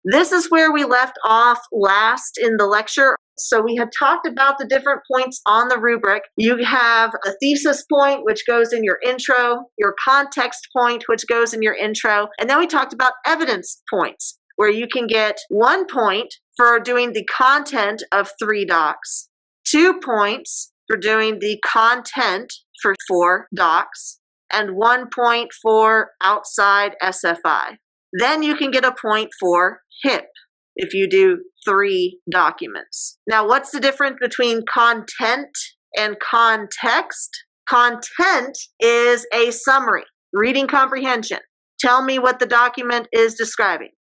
This is where we left off last in the lecture. So we had talked about the different points on the rubric. You have a thesis point, which goes in your intro, your context point, which goes in your intro, and then we talked about evidence points, where you can get 1 point for doing the content of 3 docs, 2 points for doing the content for 4 docs, and 1 point for outside SFI. Then you can get a point for HIP if you do 3 documents. Now, what's the difference between content and context? Content is a summary, reading comprehension. Tell me what the document is describing.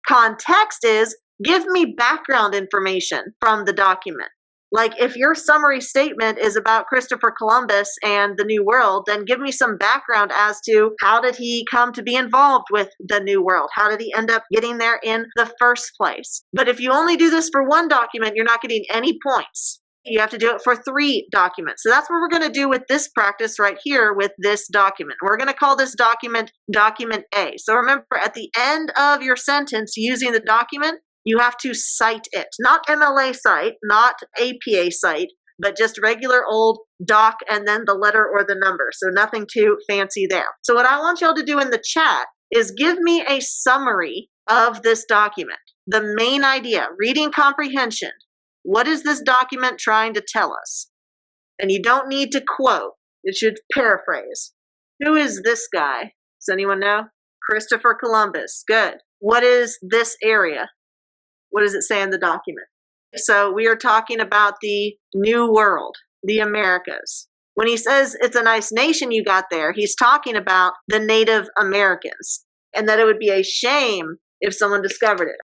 Context is, give me background information from the document. Like if your summary statement is about Christopher Columbus and the New World, then give me some background as to how did he come to be involved with the New World? How did he end up getting there in the first place? But if you only do this for 1 document, you're not getting any points. You have to do it for 3 documents. So that's what we're going to do with this practice right here with this document. We're going to call this document Document A. So remember, at the end of your sentence using the document, you have to cite it. Not MLA cite, not APA cite, but just regular old doc and then the letter or the number. So nothing too fancy there. So what I want y'all to do in the chat is give me a summary of this document. The main idea, reading comprehension. What is this document trying to tell us? And you don't need to quote. It should paraphrase. Who is this guy? Does anyone know? Christopher Columbus. Good. What is this area? What does it say in the document? So we are talking about the New World, the Americas. When he says it's a nice nation you got there, he's talking about the Native Americans and that it would be a shame if someone discovered it.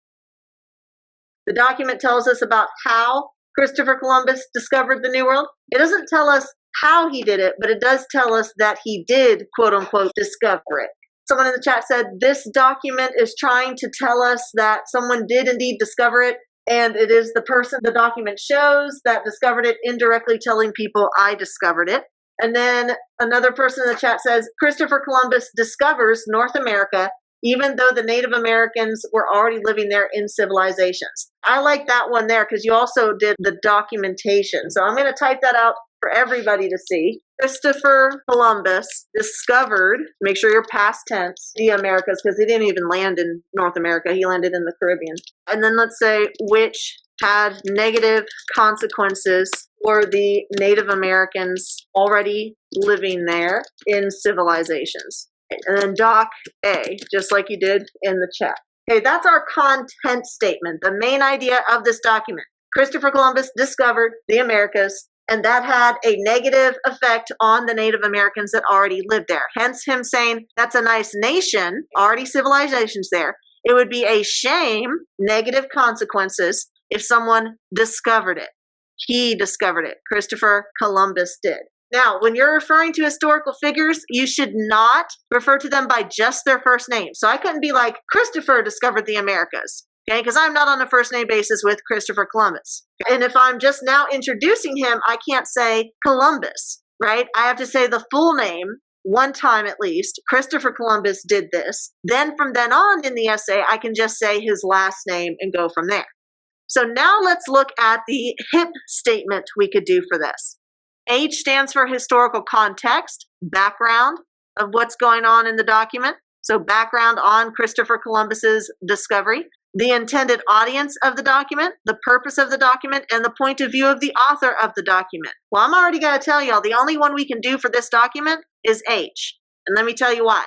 The document tells us about how Christopher Columbus discovered the New World. It doesn't tell us how he did it, but it does tell us that he did, quote unquote, discover it. Someone in the chat said, this document is trying to tell us that someone did indeed discover it, and it is the person the document shows that discovered it, indirectly telling people I discovered it. And then another person in the chat says, Christopher Columbus discovers North America, even though the Native Americans were already living there in civilizations. I like that one there because you also did the documentation. So I'm going to type that out for everybody to see. Christopher Columbus discovered, make sure you're past tense, the Americas, because he didn't even land in North America. He landed in the Caribbean. And then let's say which had negative consequences for the Native Americans already living there in civilizations. And then Doc A, just like you did in the chat. Okay, that's our content statement, the main idea of this document. Christopher Columbus discovered the Americas, and that had a negative effect on the Native Americans that already lived there. Hence him saying, that's a nice nation, already civilizations there. It would be a shame, negative consequences, if someone discovered it. He discovered it. Christopher Columbus did. Now, when you're referring to historical figures, you should not refer to them by just their first name. So I couldn't be like, Christopher discovered the Americas. Okay, because I'm not on a first name basis with Christopher Columbus. And if I'm just now introducing him, I can't say Columbus, right? I have to say the full name 1 time at least. Christopher Columbus did this. Then from then on in the essay, I can just say his last name and go from there. So now let's look at the HIP statement we could do for this. H stands for historical context, background of what's going on in the document. So background on Christopher Columbus's discovery. The intended audience of the document, the purpose of the document, and the point of view of the author of the document. Well, I'm already going to tell y'all the only one we can do for this document is H. And let me tell you why.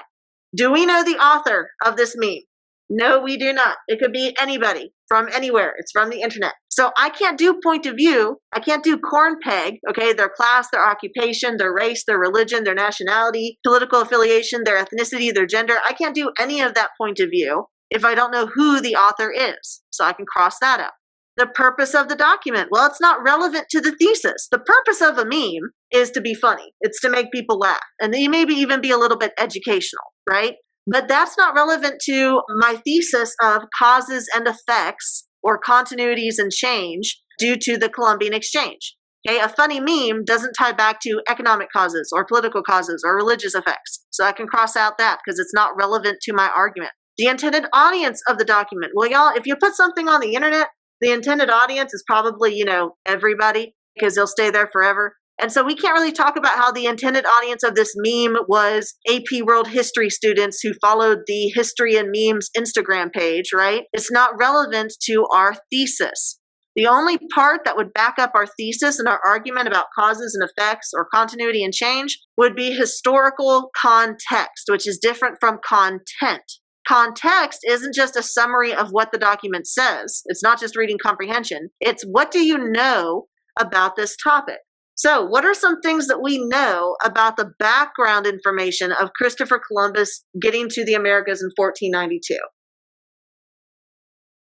Do we know the author of this meme? No, we do not. It could be anybody from anywhere. It's from the internet. So I can't do point of view. I can't do corn peg, okay, their class, their occupation, their race, their religion, their nationality, political affiliation, their ethnicity, their gender. I can't do any of that point of view if I don't know who the author is. So I can cross that out. The purpose of the document. Well, it's not relevant to the thesis. The purpose of a meme is to be funny. It's to make people laugh. And maybe even be a little bit educational, right? But that's not relevant to my thesis of causes and effects or continuities and change due to the Columbian Exchange. Okay, a funny meme doesn't tie back to economic causes or political causes or religious effects. So I can cross out that because it's not relevant to my argument. The intended audience of the document. Well, y'all, if you put something on the internet, the intended audience is probably, everybody, because they'll stay there forever. And so we can't really talk about how the intended audience of this meme was AP World History students who followed the History and Memes Instagram page, right? It's not relevant to our thesis. The only part that would back up our thesis and our argument about causes and effects or continuity and change would be historical context, which is different from content. Context isn't just a summary of what the document says. It's not just reading comprehension. It's what do you know about this topic? So what are some things that we know about the background information of Christopher Columbus getting to the Americas in 1492?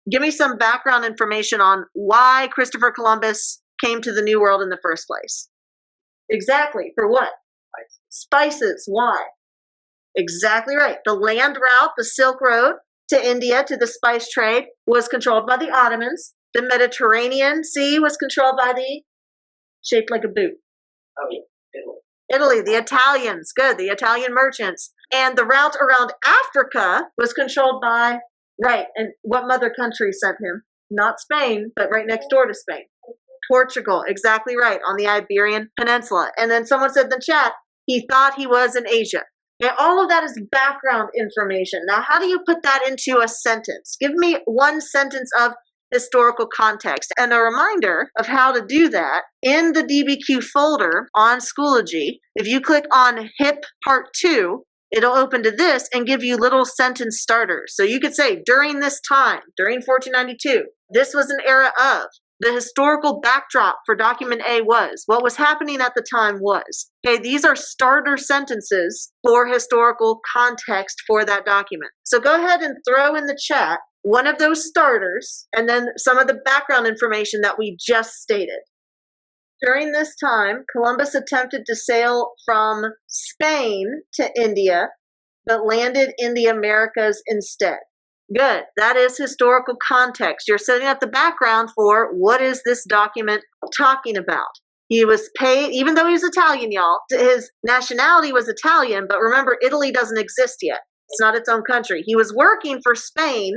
Give me some background information on why Christopher Columbus came to the New World in the first place. Exactly. For what? Spices. Why? Exactly right. The land route, the Silk Road to India, to the spice trade, was controlled by the Ottomans. The Mediterranean Sea was controlled by the, shaped like a boot. Oh, Italy. Italy, the Italians, good, the Italian merchants. And the route around Africa was controlled by, right, and what mother country sent him? Not Spain, but right next door to Spain. Portugal, exactly right, on the Iberian Peninsula. And then someone said in the chat, he thought he was in Asia. Now, all of that is background information. Now, how do you put that into a sentence? Give me one sentence of historical context. And a reminder of how to do that, in the DBQ folder on Schoology, if you click on HIP Part 2, it'll open to this and give you little sentence starters. So you could say, during this time, during 1492, this was an era of. The historical backdrop for document A was. What was happening at the time was. Okay, these are starter sentences for historical context for that document. So go ahead and throw in the chat one of those starters and then some of the background information that we just stated. During this time, Columbus attempted to sail from Spain to India, but landed in the Americas instead. Good. That is historical context. You're setting up the background for what is this document talking about. He was paid, even though he was Italian, y'all, his nationality was Italian, but remember, Italy doesn't exist yet. It's not its own country. He was working for Spain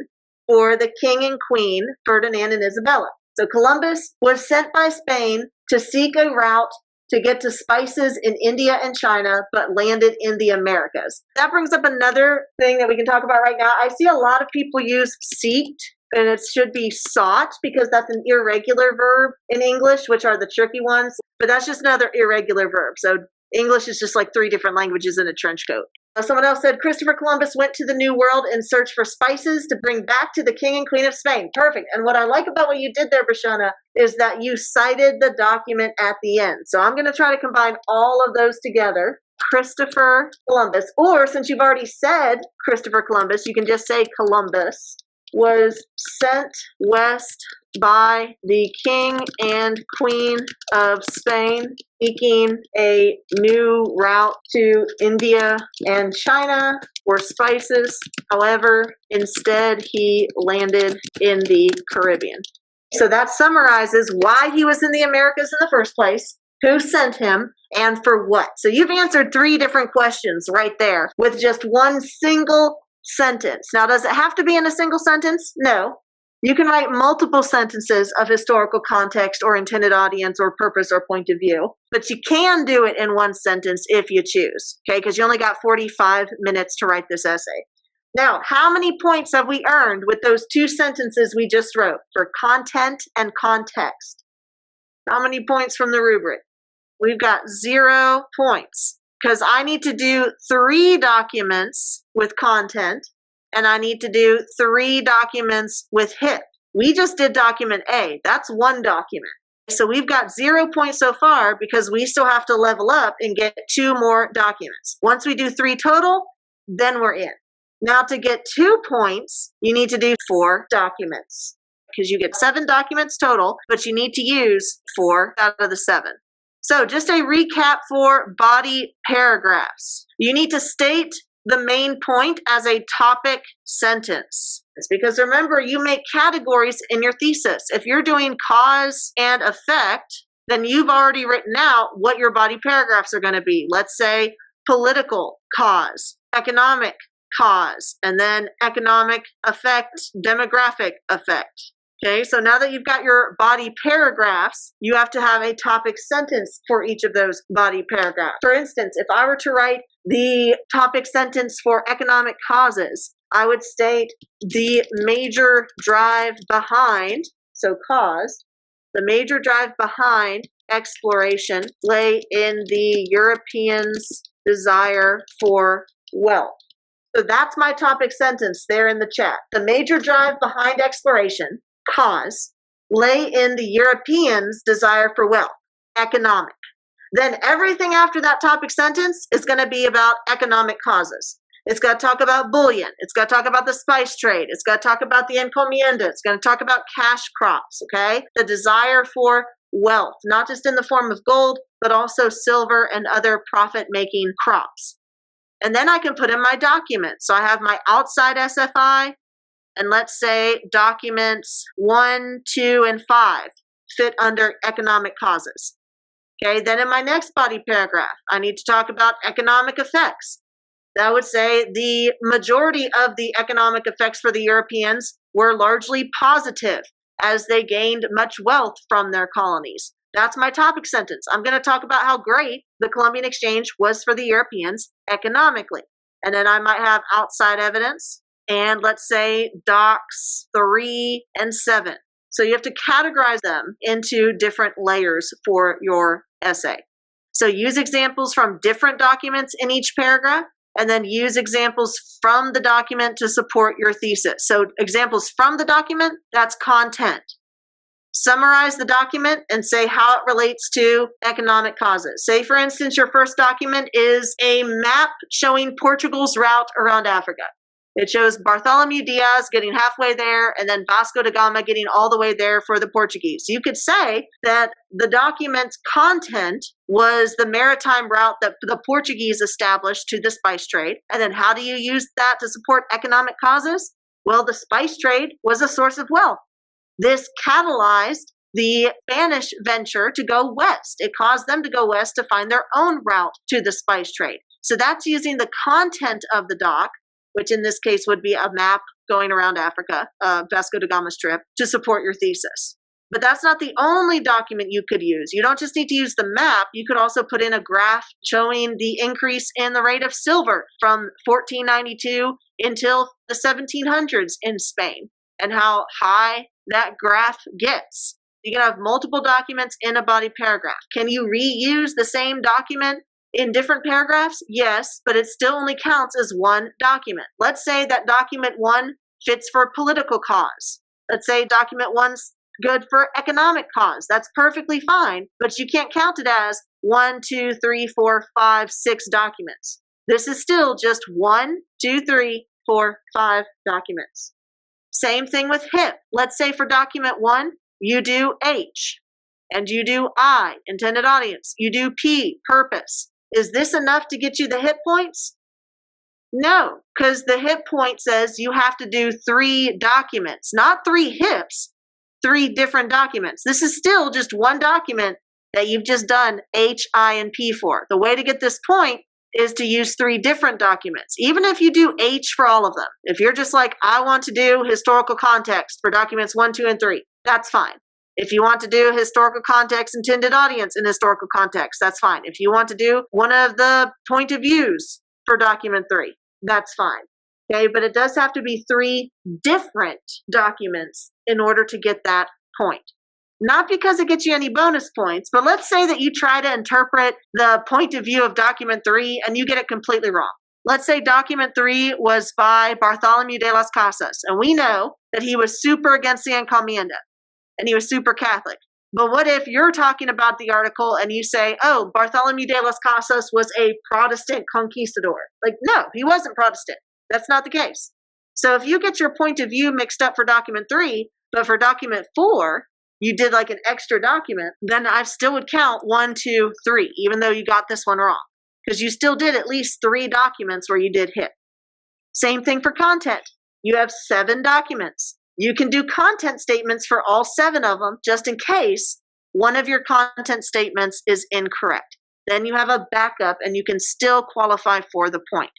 for the king and queen, Ferdinand and Isabella. So Columbus was sent by Spain to seek a route to get to spices in India and China, but landed in the Americas. That brings up another thing that we can talk about right now. I see a lot of people use seeked, and it should be sought because that's an irregular verb in English, which are the tricky ones, but that's just another irregular verb. So English is just like 3 different languages in a trench coat. Someone else said, Christopher Columbus went to the New World in search for spices to bring back to the King and Queen of Spain. Perfect. And what I like about what you did there, Bashana, is that you cited the document at the end. So I'm going to try to combine all of those together. Christopher Columbus, or since you've already said Christopher Columbus, you can just say Columbus was sent west by the King and Queen of Spain, seeking a new route to India and China for spices. However, instead he landed in the Caribbean. So that summarizes why he was in the Americas in the first place, who sent him, and for what. So you've answered 3 different questions right there with just one single sentence. Now, does it have to be in a single sentence? No. You can write multiple sentences of historical context or intended audience or purpose or point of view, but you can do it in one sentence if you choose, okay? Because you only got 45 minutes to write this essay. Now, how many points have we earned with those 2 sentences we just wrote for content and context? How many points from the rubric? We've got 0 points because I need to do 3 documents with content and I need to do 3 documents with HIP. We just did document A. That's 1 document. So we've got 0 points so far because we still have to level up and get 2 more documents. Once we do 3 total, then we're in. Now to get 2 points, you need to do 4 documents because you get 7 documents total, but you need to use 4 out of the 7. So just a recap for body paragraphs. You need to state the main point as a topic sentence. It's because remember, you make categories in your thesis. If you're doing cause and effect, then you've already written out what your body paragraphs are going to be. Let's say political cause, economic cause, and then economic effect, demographic effect. Okay, so now that you've got your body paragraphs, you have to have a topic sentence for each of those body paragraphs. For instance, if I were to write the topic sentence for economic causes, I would state the major drive behind, so cause, the major drive behind exploration lay in the Europeans' desire for wealth. So that's my topic sentence there in the chat. The major drive behind exploration, cause, lay in the Europeans' desire for wealth, economic. Then everything after that topic sentence is going to be about economic causes. It's got to talk about bullion. It's got to talk about the spice trade. It's got to talk about the encomienda. It's going to talk about cash crops, okay? The desire for wealth, not just in the form of gold, but also silver and other profit-making crops. And then I can put in my document. So I have my outside SFI, and let's say documents 1, 2, and 5 fit under economic causes. Okay, then in my next body paragraph, I need to talk about economic effects. That would say the majority of the economic effects for the Europeans were largely positive as they gained much wealth from their colonies. That's my topic sentence. I'm going to talk about how great the Columbian Exchange was for the Europeans economically. And then I might have outside evidence, and let's say docs 3 and 7. So you have to categorize them into different layers for your essay. So use examples from different documents in each paragraph, and then use examples from the document to support your thesis. So examples from the document, that's content. Summarize the document and say how it relates to economic causes. Say, for instance, your first document is a map showing Portugal's route around Africa. It shows Bartholomew Diaz getting halfway there and then Vasco da Gama getting all the way there for the Portuguese. You could say that the document's content was the maritime route that the Portuguese established to the spice trade. And then how do you use that to support economic causes? Well, the spice trade was a source of wealth. This catalyzed the Spanish venture to go west. It caused them to go west to find their own route to the spice trade. So that's using the content of the doc, which in this case would be a map going around Africa, Vasco da Gama's trip, to support your thesis. But that's not the only document you could use. You don't just need to use the map. You could also put in a graph showing the increase in the rate of silver from 1492 until the 1700s in Spain and how high that graph gets. You can have multiple documents in a body paragraph. Can you reuse the same document in different paragraphs? Yes, but it still only counts as one document. Let's say that document 1 fits for political cause. Let's say document 1's good for economic cause. That's perfectly fine, but you can't count it as 1, 2, 3, 4, 5, 6 documents. This is still just 1, 2, 3, 4, 5 documents. Same thing with HIP. Let's say for document 1, you do H, and you do I, intended audience. You do P, purpose. Is this enough to get you the hit points? No, because the hit point says you have to do 3 documents, not 3 hips, 3 different documents. This is still just one document that you've just done H, I, and P for. The way to get this point is to use 3 different documents, even if you do H for all of them. If you're just like, I want to do historical context for documents 1, 2, and 3, that's fine. If you want to do historical context, intended audience in historical context, that's fine. If you want to do one of the point of views for document 3, that's fine. Okay, but it does have to be 3 different documents in order to get that point. Not because it gets you any bonus points, but let's say that you try to interpret the point of view of document 3 and you get it completely wrong. Let's say document 3 was by Bartholomew de las Casas, and we know that he was super against the encomienda, and he was super Catholic. But what if you're talking about the article and you say, oh, Bartholomew de las Casas was a Protestant conquistador? Like, no, he wasn't Protestant. That's not the case. So if you get your point of view mixed up for document 3, but for document 4, you did like an extra document, then I still would count 1, 2, 3, even though you got this one wrong, because you still did at least 3 documents where you did hit. Same thing for content. You have 7 documents. You can do content statements for all 7 of them, just in case one of your content statements is incorrect. Then you have a backup and you can still qualify for the point.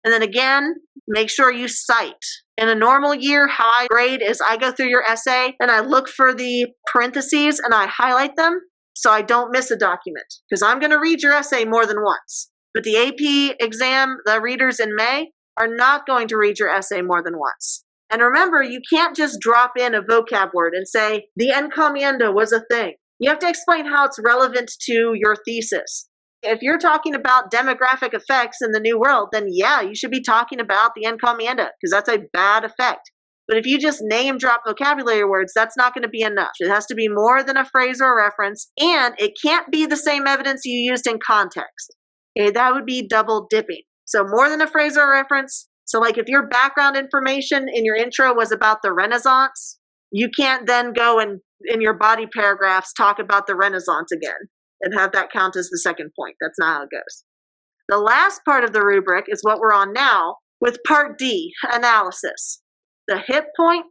And then again, make sure you cite. In a normal year, how I grade is I go through your essay and I look for the parentheses and I highlight them so I don't miss a document, because I'm going to read your essay more than once. But the AP exam, the readers in May, are not going to read your essay more than once. And remember, you can't just drop in a vocab word and say, the encomienda was a thing. You have to explain how it's relevant to your thesis. If you're talking about demographic effects in the New World, then yeah, you should be talking about the encomienda, because that's a bad effect. But if you just name drop vocabulary words, that's not going to be enough. It has to be more than a phrase or a reference, and it can't be the same evidence you used in context. Okay, that would be double dipping. So more than a phrase or a reference. So like if your background information in your intro was about the Renaissance, you can't then go and in your body paragraphs talk about the Renaissance again and have that count as the second point. That's not how it goes. The last part of the rubric is what we're on now with part D, analysis. The hit point,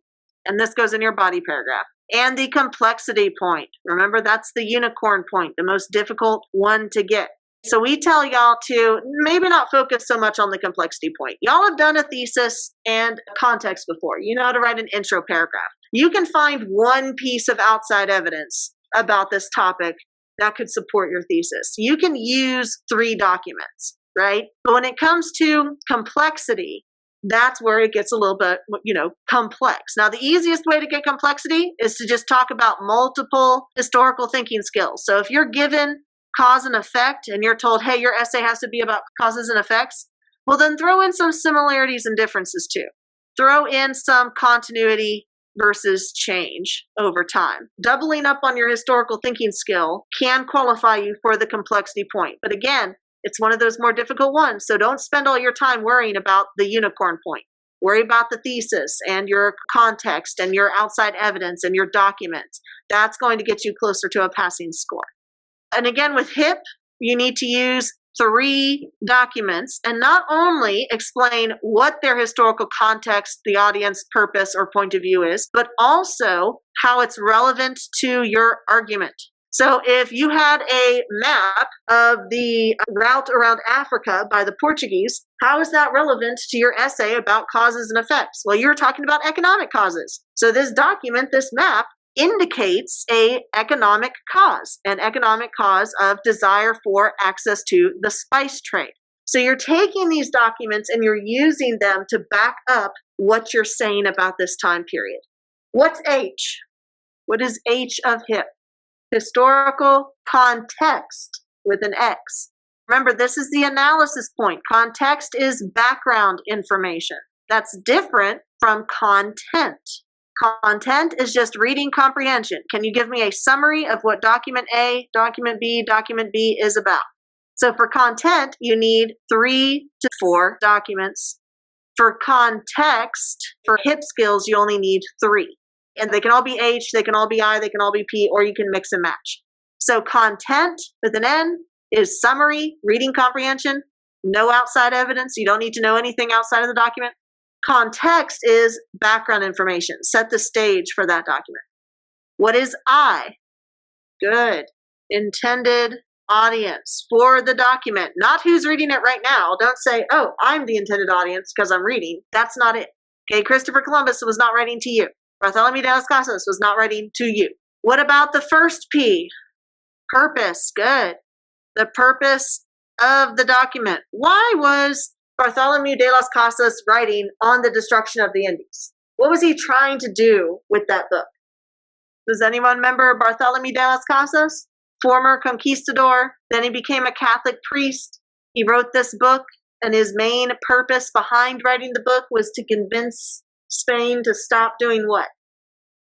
and this goes in your body paragraph, and the complexity point. Remember, that's the unicorn point, the most difficult one to get. So we tell y'all to maybe not focus so much on the complexity point. Y'all have done a thesis and context before. You know how to write an intro paragraph. You can find one piece of outside evidence about this topic that could support your thesis. You can use 3 documents, right? But when it comes to complexity, that's where it gets a little bit, complex. Now, the easiest way to get complexity is to just talk about multiple historical thinking skills. So if you're given cause and effect and you're told, hey, your essay has to be about causes and effects, well, then throw in some similarities and differences too. Throw in some continuity versus change over time. Doubling up on your historical thinking skill can qualify you for the complexity point. But again, it's one of those more difficult ones. So don't spend all your time worrying about the unicorn point. Worry about the thesis and your context and your outside evidence and your documents. That's going to get you closer to a passing score. And again, with HIP, you need to use 3 documents and not only explain what their historical context, the audience purpose or point of view is, but also how it's relevant to your argument. So if you had a map of the route around Africa by the Portuguese, how is that relevant to your essay about causes and effects? Well, you're talking about economic causes. So this document, this map, indicates an economic cause of desire for access to the spice trade. So you're taking these documents and you're using them to back up what you're saying about this time period. What's H? What is H of HIP? Historical context with an X. Remember, this is the analysis point. Context is background information. That's different from content. Content is just reading comprehension. Can you give me a summary of what document A, document B is about? So for content, you need 3 to 4 documents. For context, for HIP skills, you only need 3. And they can all be H, they can all be I, they can all be P, or you can mix and match. So content with an N is summary, reading comprehension, no outside evidence. You don't need to know anything outside of the document. Context is background information. Set the stage for that document. What is I? Good. Intended audience for the document, not who's reading it right now. Don't say, oh, I'm the intended audience because I'm reading. That's not it. Okay, Christopher Columbus was not writing to you. Bartholomew de las Casas was not writing to you. What about the first P? Purpose. Good. The purpose of the document. Why was Bartholomew de las Casas writing on the destruction of the Indies? What was he trying to do with that book? Does anyone remember Bartholomew de las Casas? Former conquistador. Then he became a Catholic priest. He wrote this book, and his main purpose behind writing the book was to convince Spain to stop doing what?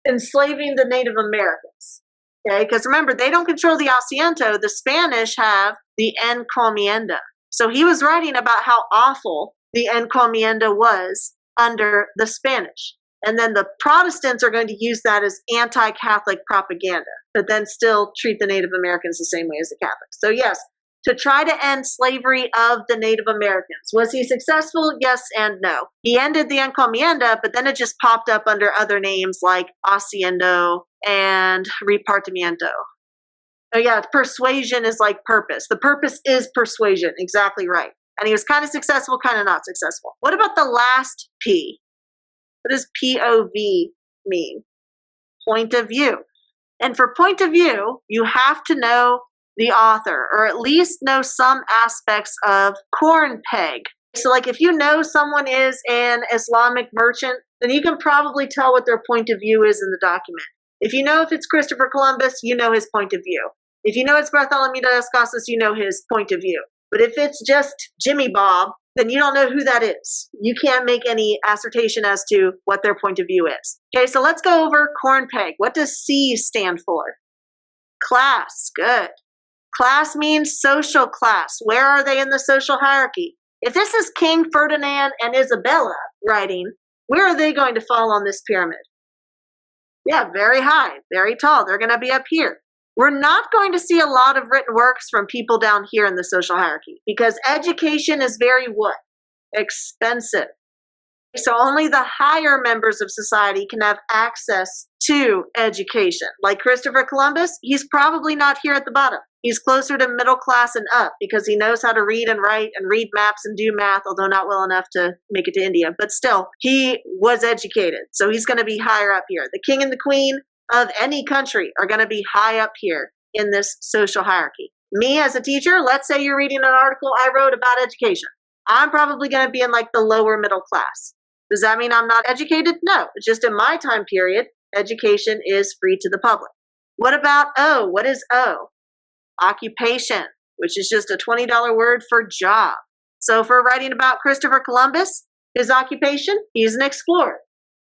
Enslaving the Native Americans. Okay, because remember, they don't control the asiento. The Spanish have the encomienda. So he was writing about how awful the encomienda was under the Spanish. And then the Protestants are going to use that as anti-Catholic propaganda, but then still treat the Native Americans the same way as the Catholics. So yes, to try to end slavery of the Native Americans. Was he successful? Yes and no. He ended the encomienda, but then it just popped up under other names like haciendo and repartimiento. Oh yeah, persuasion is like purpose. The purpose is persuasion. Exactly right. And he was kind of successful, kind of not successful. What about the last P? What does POV mean? Point of view. And for point of view, you have to know the author, or at least know some aspects of corn peg. So like if you know someone is an Islamic merchant, then you can probably tell what their point of view is in the document. If you know if it's Christopher Columbus, you know his point of view. If you know it's Bartholomew de las Casas, you know his point of view. But if it's just Jimmy Bob, then you don't know who that is. You can't make any assertion as to what their point of view is. Okay, so let's go over corn peg. What does C stand for? Class, good. Class means social class. Where are they in the social hierarchy? If this is King Ferdinand and Isabella writing, where are they going to fall on this pyramid? Yeah, very high, very tall. They're going to be up here. We're not going to see a lot of written works from people down here in the social hierarchy because education is very what? Expensive. So only the higher members of society can have access to education. Like Christopher Columbus, he's probably not here at the bottom. He's closer to middle class and up because he knows how to read and write and read maps and do math, although not well enough to make it to India. But still, he was educated. So he's going to be higher up here. The king and the queen of any country are going to be high up here in this social hierarchy. Me as a teacher, let's say you're reading an article I wrote about education. I'm probably going to be in like the lower middle class. Does that mean I'm not educated? No, just in my time period, education is free to the public. What about O? What is O? Occupation, which is just a $20 word for job. So if we're writing about Christopher Columbus, his occupation, he's an explorer,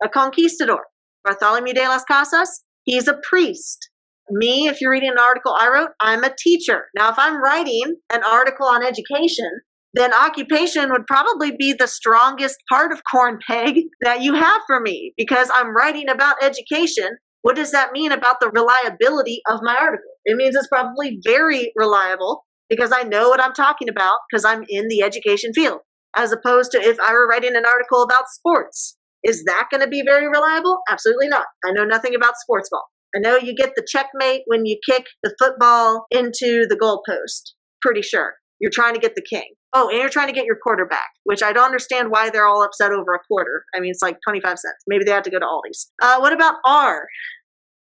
a conquistador. Bartholomew de las Casas, he's a priest. Me, if you're reading an article I wrote, I'm a teacher. Now, if I'm writing an article on education, then occupation would probably be the strongest part of corn peg that you have for me because I'm writing about education. What does that mean about the reliability of my article? It means it's probably very reliable because I know what I'm talking about because I'm in the education field, as opposed to if I were writing an article about sports. Is that going to be very reliable? Absolutely not. I know nothing about sports ball. I know you get the checkmate when you kick the football into the goalpost. Pretty sure. You're trying to get the king. Oh, and you're trying to get your quarterback, which I don't understand why they're all upset over a quarter. I mean, it's like 25 cents. Maybe they have to go to Aldi's. What about R?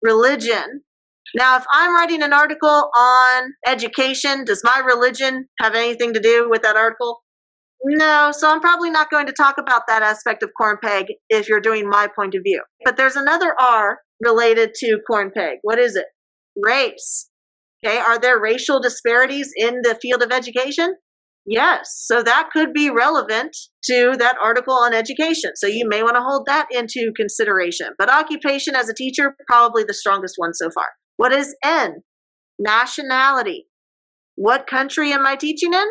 Religion. Now, if I'm writing an article on education, does my religion have anything to do with that article? No, so I'm probably not going to talk about that aspect of corn peg if you're doing my point of view. But there's another R related to corn peg. What is it? Race. Okay, are there racial disparities in the field of education? Yes, so that could be relevant to that article on education. So you may want to hold that into consideration. But occupation as a teacher, probably the strongest one so far. What is N? Nationality. What country am I teaching in?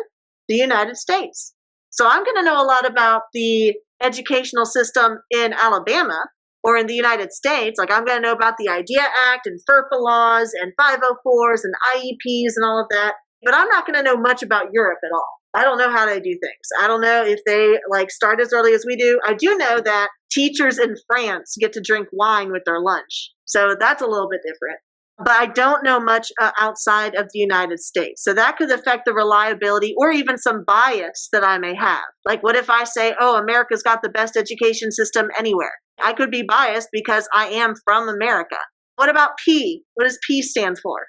The United States. So I'm going to know a lot about the educational system in Alabama or in the United States. Like I'm going to know about the IDEA Act and FERPA laws and 504s and IEPs and all of that. But I'm not going to know much about Europe at all. I don't know how they do things. I don't know if they like start as early as we do. I do know that teachers in France get to drink wine with their lunch. So that's a little bit different. But I don't know much outside of the United States. So that could affect the reliability or even some bias that I may have. Like what if I say, oh, America's got the best education system anywhere? I could be biased because I am from America. What about P? What does P stand for?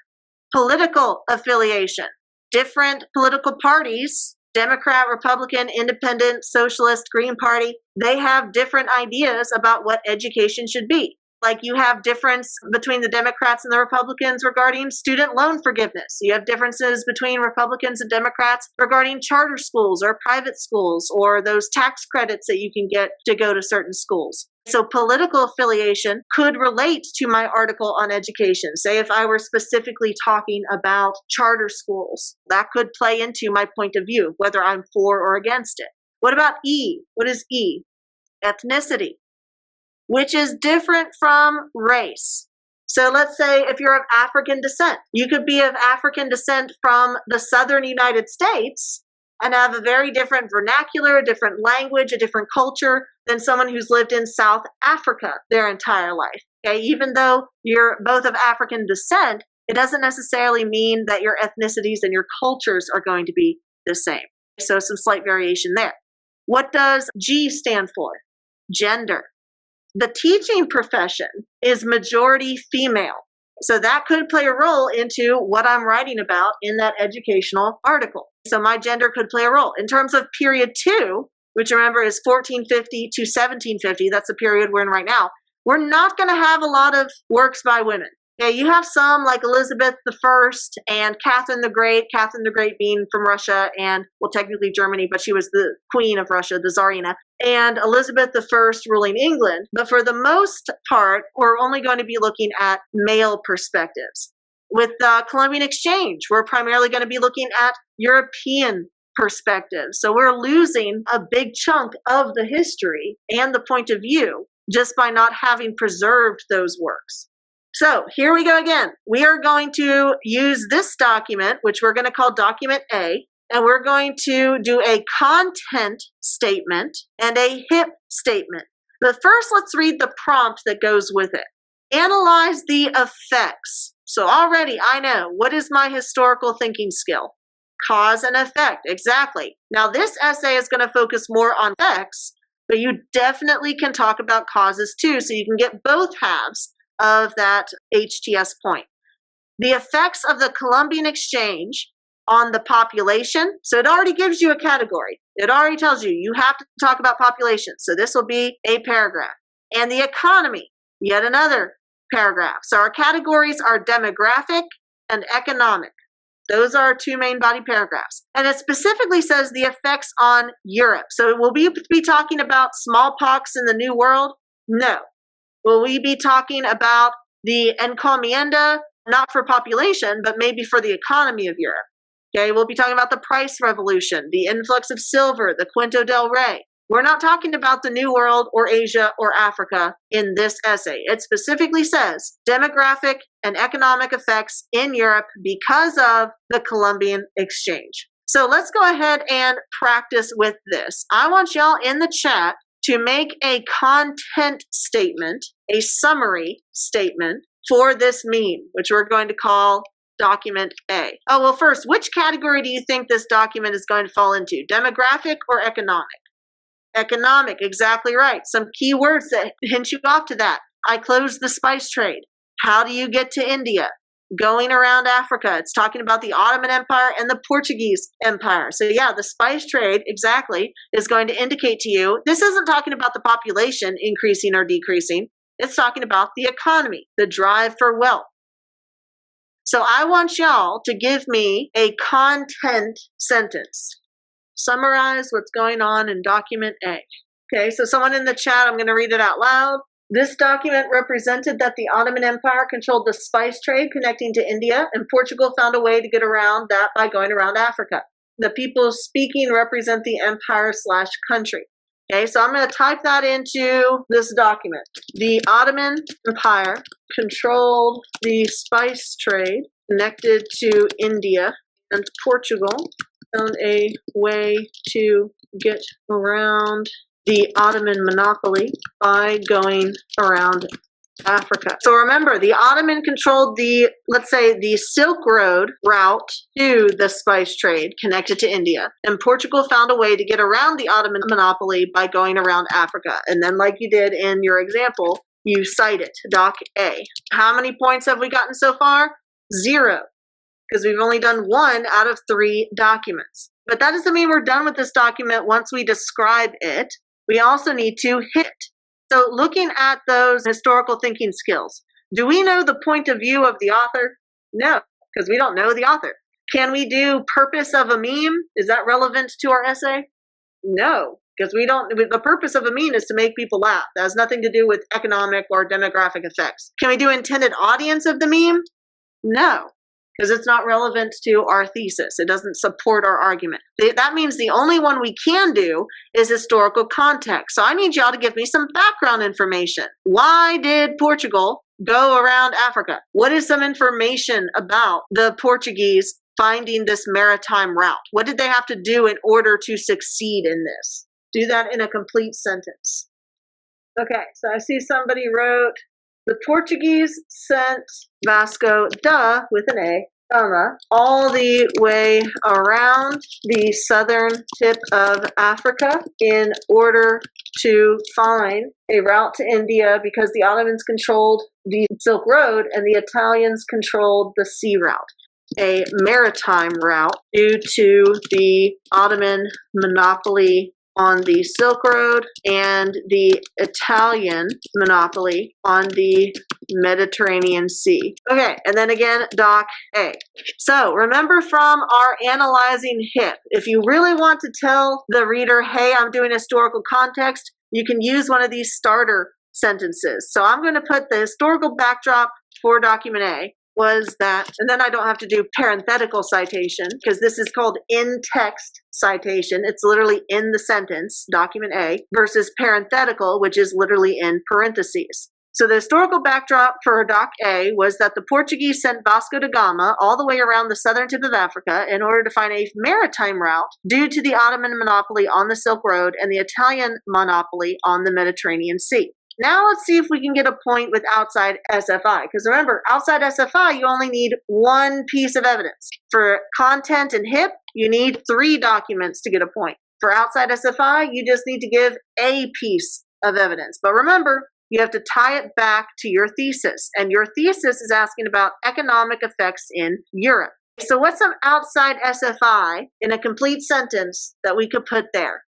Political affiliation. Different political parties, Democrat, Republican, Independent, Socialist, Green Party, they have different ideas about what education should be. Like you have difference between the Democrats and the Republicans regarding student loan forgiveness. You have differences between Republicans and Democrats regarding charter schools or private schools or those tax credits that you can get to go to certain schools. So political affiliation could relate to my article on education. Say if I were specifically talking about charter schools, that could play into my point of view, whether I'm for or against it. What about E? What is E? Ethnicity, which is different from race. So let's say if you're of African descent, you could be of African descent from the southern United States and have a very different vernacular, a different language, a different culture than someone who's lived in South Africa their entire life. Okay, even though you're both of African descent, it doesn't necessarily mean that your ethnicities and your cultures are going to be the same. So some slight variation there. What does G stand for? Gender. The teaching profession is majority female. So that could play a role into what I'm writing about in that educational article. So my gender could play a role. In terms of period 2, which remember is 1450 to 1750, that's the period we're in right now, we're not going to have a lot of works by women. Okay, you have some like Elizabeth I and Catherine the Great being from Russia and, well, technically Germany, but she was the queen of Russia, the Tsarina, and Elizabeth I ruling England. But for the most part, we're only going to be looking at male perspectives. With the Columbian Exchange, we're primarily going to be looking at European perspectives. So we're losing a big chunk of the history and the point of view just by not having preserved those works. So here we go again. We are going to use this document, which we're going to call document A, and we're going to do a content statement and a HIP statement. But first, let's read the prompt that goes with it. Analyze the effects. So already I know, what is my historical thinking skill? Cause and effect, exactly. Now this essay is going to focus more on effects, but you definitely can talk about causes too, so you can get both halves of that HTS point. The effects of the Columbian Exchange on the population. So it already gives you a category. It already tells you, you have to talk about population. So this will be a paragraph. And the economy, yet another paragraph. So our categories are demographic and economic. Those are our two main body paragraphs. And it specifically says the effects on Europe. So will we be talking about smallpox in the New World? No. Will we be talking about the encomienda, not for population, but maybe for the economy of Europe? Okay, we'll be talking about the price revolution, the influx of silver, the Quinto del Rey. We're not talking about the New World or Asia or Africa in this essay. It specifically says demographic and economic effects in Europe because of the Columbian Exchange. So let's go ahead and practice with this. I want y'all in the chat to make a content statement, a summary statement for this meme, which we're going to call document A. Oh, well, first, which category do you think this document is going to fall into? Demographic or economic? Economic, exactly right. Some key words that hint you off to that. I closed the spice trade. How do you get to India? Going around Africa. It's talking about the Ottoman Empire and the Portuguese Empire. So yeah, the spice trade, exactly, is going to indicate to you, this isn't talking about the population increasing or decreasing. It's talking about the economy, the drive for wealth. So I want y'all to give me a content sentence. Summarize what's going on in document A. Okay, so someone in the chat, I'm going to read it out loud. This document represented that the Ottoman Empire controlled the spice trade connecting to India, and Portugal found a way to get around that by going around Africa. The people speaking represent the empire/country. Okay, so I'm going to type that into this document. The Ottoman Empire controlled the spice trade connected to India, and Portugal found a way to get around the Ottoman monopoly by going around Africa. So remember, the Ottoman controlled the, let's say, the Silk Road route to the spice trade connected to India. And Portugal found a way to get around the Ottoman monopoly by going around Africa. And then, like you did in your example, you cite it, Doc A. How many points have we gotten so far? 0, because we've only done 1 out of 3 documents. But that doesn't mean we're done with this document once we describe it. We also need to hit. So looking at those historical thinking skills, do we know the point of view of the author? No, because we don't know the author. Can we do purpose of a meme? Is that relevant to our essay? No, because we don't. The purpose of a meme is to make people laugh. That has nothing to do with economic or demographic effects. Can we do intended audience of the meme? No, because it's not relevant to our thesis. It doesn't support our argument. That means the only one we can do is historical context. So I need y'all to give me some background information. Why did Portugal go around Africa? What is some information about the Portuguese finding this maritime route? What did they have to do in order to succeed in this? Do that in a complete sentence. Okay, so I see somebody wrote, the Portuguese sent Vasco da, with an A, all the way around the southern tip of Africa in order to find a route to India, because the Ottomans controlled the Silk Road and the Italians controlled the sea route, a maritime route due to the Ottoman monopoly on the Silk Road and the Italian monopoly on the Mediterranean Sea. Okay, and then again, Doc A. So remember from our analyzing HIP, if you really want to tell the reader, hey, I'm doing historical context, you can use one of these starter sentences. So I'm going to put the historical backdrop for document A was that, and then I don't have to do parenthetical citation because this is called in-text citation. It's literally in the sentence, document A, versus parenthetical, which is literally in parentheses. So the historical backdrop for Doc A was that the Portuguese sent Vasco da Gama all the way around the southern tip of Africa in order to find a maritime route due to the Ottoman monopoly on the Silk Road and the Italian monopoly on the Mediterranean Sea. Now let's see if we can get a point with outside SFI. Because remember, outside SFI, you only need one piece of evidence. For content and HIP, you need 3 documents to get a point. For outside SFI, you just need to give a piece of evidence. But remember, you have to tie it back to your thesis. And your thesis is asking about economic effects in Europe. So what's some outside SFI in a complete sentence that we could put there?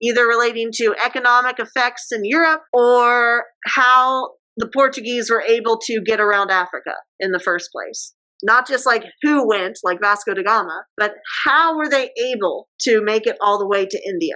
Either relating to economic effects in Europe or how the Portuguese were able to get around Africa in the first place. Not just like who went, like Vasco da Gama, but how were they able to make it all the way to India?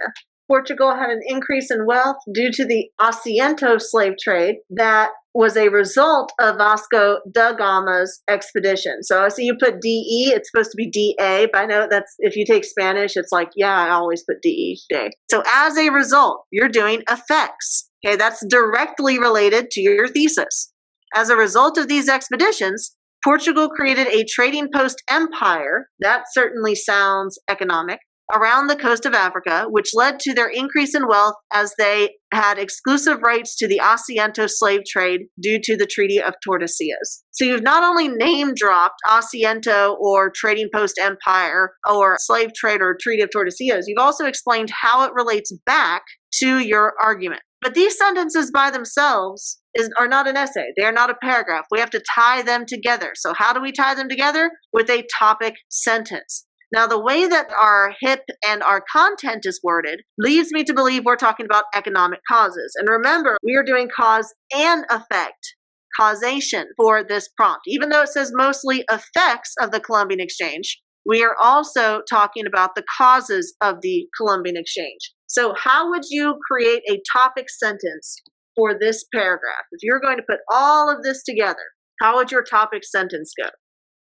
Portugal had an increase in wealth due to the Asiento slave trade that was a result of Vasco da Gama's expedition. So I see you put DE, it's supposed to be DA, but I know that's, if you take Spanish, it's like, yeah, I always put DE, day. So as a result, you're doing effects. Okay, that's directly related to your thesis. As a result of these expeditions, Portugal created a trading post empire, that certainly sounds economic, around the coast of Africa, which led to their increase in wealth as they had exclusive rights to the Asiento slave trade due to the Treaty of Tordesillas. So you've not only name-dropped Asiento or Trading Post Empire or slave trade or Treaty of Tordesillas, you've also explained how it relates back to your argument. But these sentences by themselves are not an essay. They are not a paragraph. We have to tie them together. So how do we tie them together? With a topic sentence. Now, the way that our HIP and our content is worded leads me to believe we're talking about economic causes. And remember, we are doing cause and effect, causation for this prompt. Even though it says mostly effects of the Columbian Exchange, we are also talking about the causes of the Columbian Exchange. So how would you create a topic sentence for this paragraph? If you're going to put all of this together, how would your topic sentence go?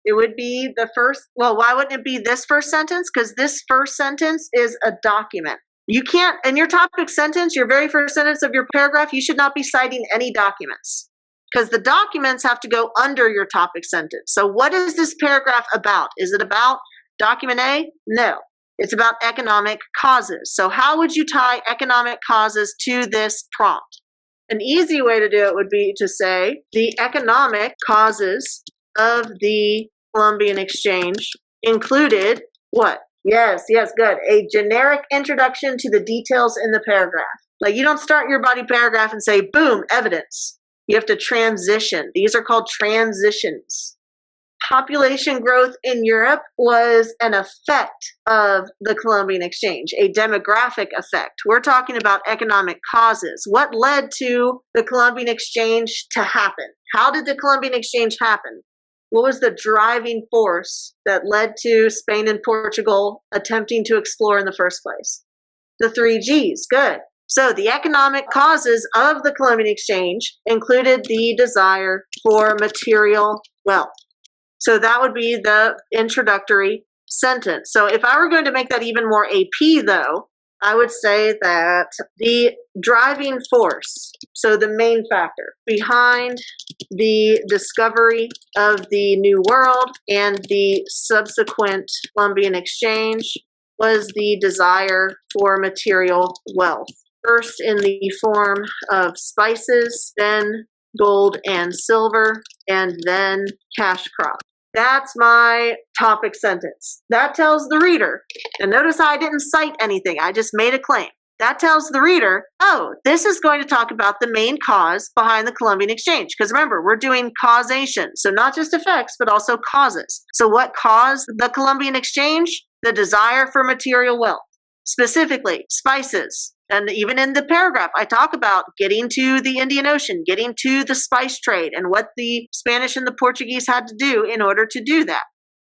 It would be the first, well, why wouldn't it be this first sentence? Because this first sentence is a document. You can't, in your topic sentence, your very first sentence of your paragraph, you should not be citing any documents. Because the documents have to go under your topic sentence. So what is this paragraph about? Is it about document A? No. It's about economic causes. So how would you tie economic causes to this prompt? An easy way to do it would be to say the economic causes of the Columbian Exchange included what? Yes, good. A generic introduction to the details in the paragraph. Like you don't start your body paragraph and say, boom, evidence. You have to transition. These are called transitions. Population growth in Europe was an effect of the Columbian Exchange, a demographic effect. We're talking about economic causes. What led to the Columbian Exchange to happen? How did the Columbian Exchange happen? What was the driving force that led to Spain and Portugal attempting to explore in the first place? The 3 Gs, good. So the economic causes of the Columbian Exchange included the desire for material wealth. So that would be the introductory sentence. So if I were going to make that even more AP though, I would say that the driving force, so the main factor behind the discovery of the New World and the subsequent Columbian Exchange was the desire for material wealth. First in the form of spices, then gold and silver, and then cash crop. That's my topic sentence. That tells the reader, and notice I didn't cite anything, I just made a claim. That tells the reader, oh, this is going to talk about the main cause behind the Columbian Exchange. Because remember, we're doing causation. So not just effects, but also causes. So what caused the Columbian Exchange? The desire for material wealth. Specifically, spices. And even in the paragraph, I talk about getting to the Indian Ocean, getting to the spice trade, and what the Spanish and the Portuguese had to do in order to do that.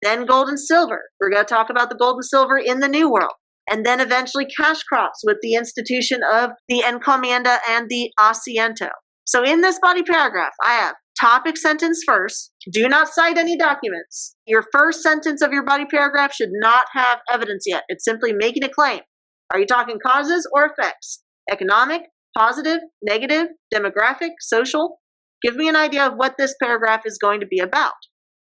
Then gold and silver. We're going to talk about the gold and silver in the New World. And then eventually cash crops with the institution of the encomienda and the asiento. So in this body paragraph, I have topic sentence first. Do not cite any documents. Your first sentence of your body paragraph should not have evidence yet. It's simply making a claim. Are you talking causes or effects? Economic, positive, negative, demographic, social? Give me an idea of what this paragraph is going to be about.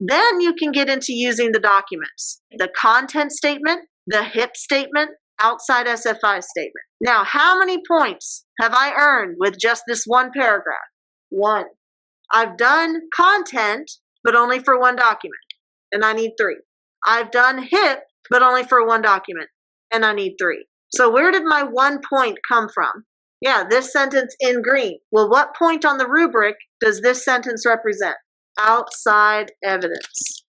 Then you can get into using the documents. The content statement, the HIP statement, outside SFI statement. Now, how many points have I earned with just this one paragraph? 1. I've done content, but only for one document, and I need 3. I've done HIP, but only for one document, and I need 3. So where did my 1 point come from? Yeah, this sentence in green. Well, what point on the rubric does this sentence represent? Outside evidence.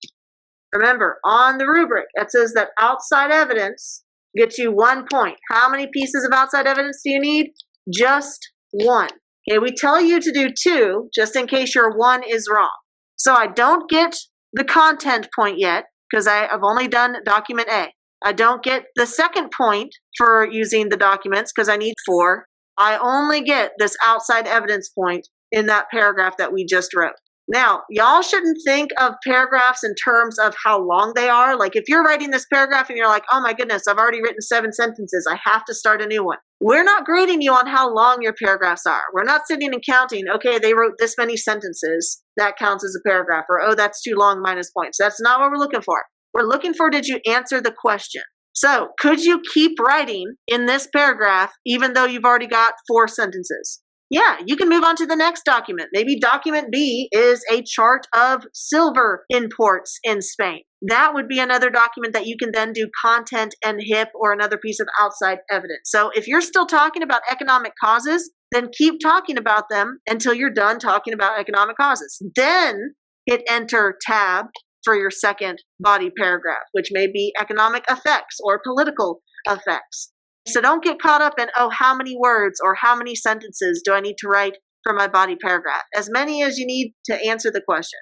Remember, on the rubric, it says that outside evidence gets you 1 point. How many pieces of outside evidence do you need? Just 1. Okay, we tell you to do 2, just in case your 1 is wrong. So I don't get the content point yet, because I've only done document A. I don't get the second point for using the documents, because I need 4. I only get this outside evidence point in that paragraph that we just wrote. Now, y'all shouldn't think of paragraphs in terms of how long they are. Like if you're writing this paragraph and you're like, oh my goodness, I've already written 7 sentences, I have to start a new one. We're not grading you on how long your paragraphs are. We're not sitting and counting, okay, they wrote this many sentences, that counts as a paragraph, or oh, that's too long, minus points. That's not what we're looking for. We're looking for, did you answer the question? So could you keep writing in this paragraph even though you've already got 4 sentences? Yeah, you can move on to the next document. Maybe document B is a chart of silver imports in Spain. That would be another document that you can then do content and HIP or another piece of outside evidence. So if you're still talking about economic causes, then keep talking about them until you're done talking about economic causes. Then hit enter tab for your second body paragraph, which may be economic effects or political effects. So don't get caught up in, oh, how many words or how many sentences do I need to write for my body paragraph? As many as you need to answer the question.